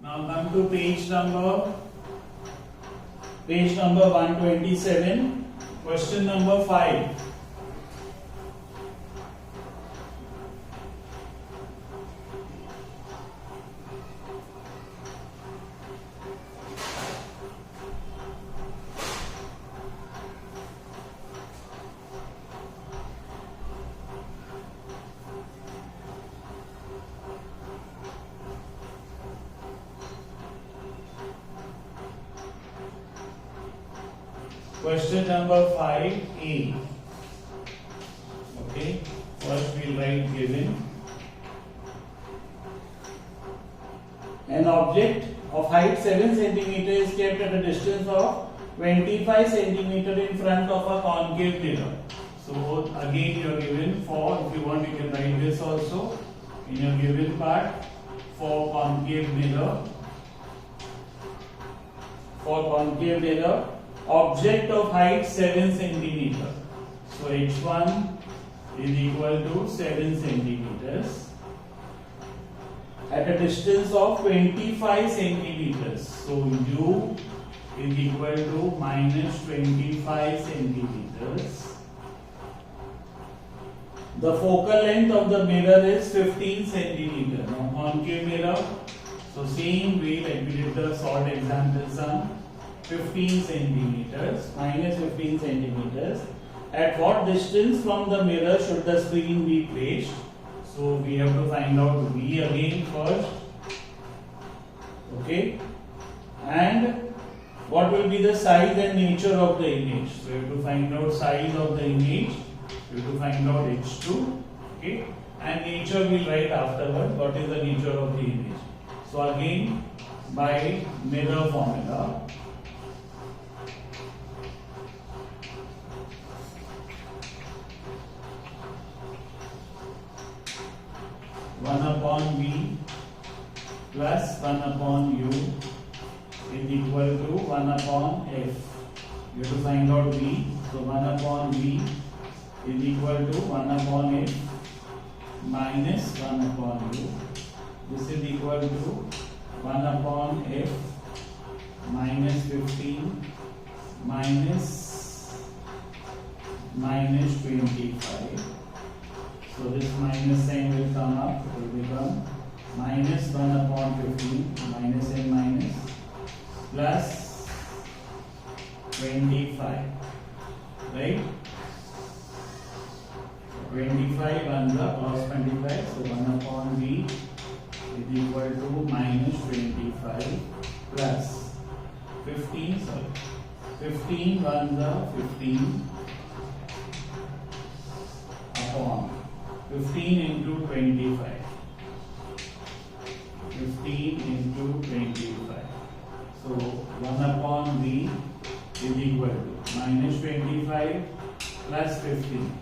Now come to page number 127, question number 5. Question number 5A. Okay, first we'll write given. An object of height 7 cm is kept at a distance of 25 cm in front of a concave mirror. So again you are given for, if you want you can write this also in your given part, for concave mirror. Object of height 7 cm. So h1 is equal to 7 cm at a distance of 25 cm. So u is equal to minus 25 cm. The focal length of the mirror is 15 cm. Now concave mirror. So same way like we did the short example sum. 15 centimeters, minus 15 centimeters. At what distance from the mirror should the screen be placed? So we have to find out V again first. Okay. And what will be the size and nature of the image? So you have to find out size of the image. You have to find out H2. Okay. And nature we write afterwards. What is the nature of the image? So again by mirror formula. 1 upon V plus 1 upon U is equal to 1 upon F. You have to find out V. So 1 upon V is equal to 1 upon F minus 1 upon U. This is equal to 1 upon F minus 15 minus 25. So this minus sign will come up, it will become minus 1 upon 15, minus and minus, plus 25, right? 25 on the cos 25, so 1 upon V is equal to minus 25 plus 15, 15 on the 15 upon 15 into 25. 15 into 25. So 1 upon V is equal to minus 25 plus 15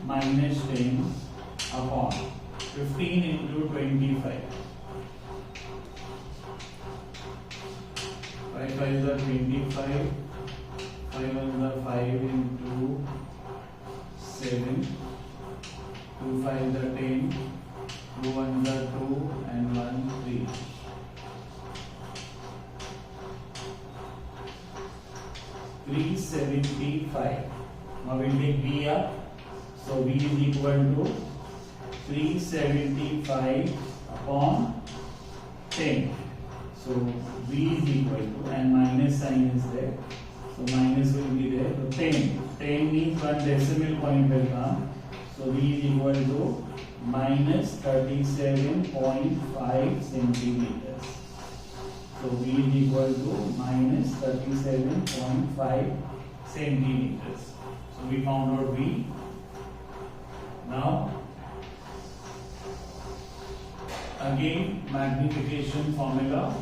minus 10 upon 15 into 25. 5 5 is the 25. 5 is the 5 into 7. 2 5 is the 10. 2 1 is the 2 and 1 3. $375. Now we'll take V up. So V is equal to 375 upon 10. So V is equal to, and minus sign is there. So minus will be there. So 10. 10 means one decimal point will come. So V is equal to minus 37.5 centimeters. So V is equal to minus 37.5 centimeters. So we found out V. Now again magnification formula.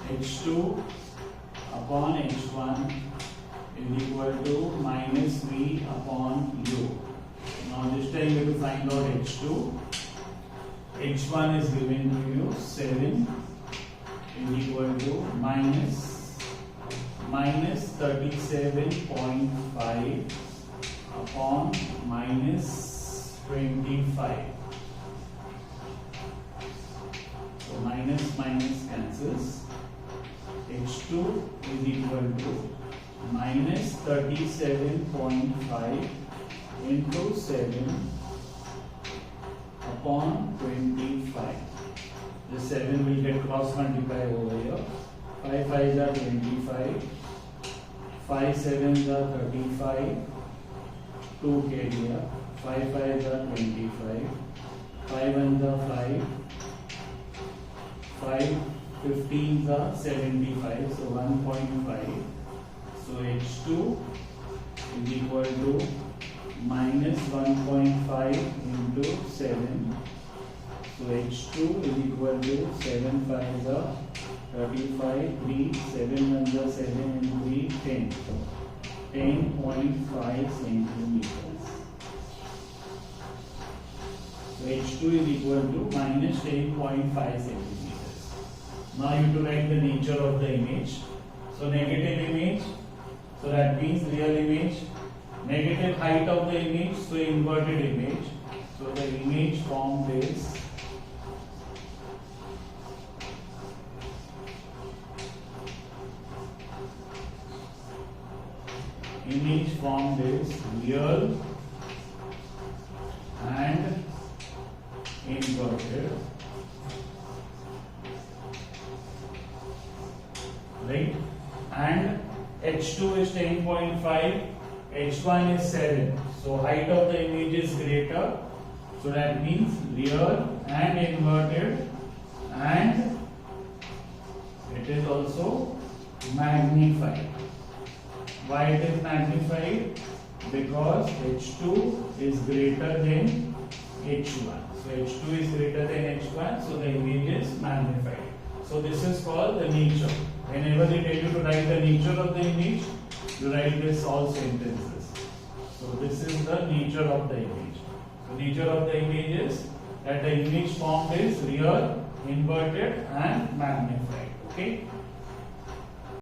H2 upon H1 is equal to minus V upon U. Now this time you have to find out H2. H1 is given to you 7 is equal to minus minus 37.5 upon minus 25. So minus minus cancels. H2 is equal to minus 37.5 into 7 upon 25. The 7 will get cross multiplied over here. 5 5s are 25. 5 7s are 35. 2 carrier. 5 5s are 25. 5 1s are 5. 5 15s are 75. So 1.5. So H2 is equal to minus 1.5 into 7. So H2 is equal to 7 5s are 35, 3, 7 1s are 7 and 3, 10. 10.5 centimeters. So H2 is equal to minus 10.5 centimeters. Now you have to write the nature of the image. So negative image, so that means real image. Negative height of the image, so inverted image. So the image formed is real and inverted, right? And H2 is 10.5, H1 is 7. So height of the image is greater. So that means real and inverted, and it is also magnified. Why it is magnified? Because H2 is greater than H1. So H2 is greater than H1, so the image is magnified. So this is called the nature. Whenever they tell you to write the nature of the image, you write this all sentences. So this is the nature of the image. So nature of the image is that the image formed is real, inverted and magnified. Okay.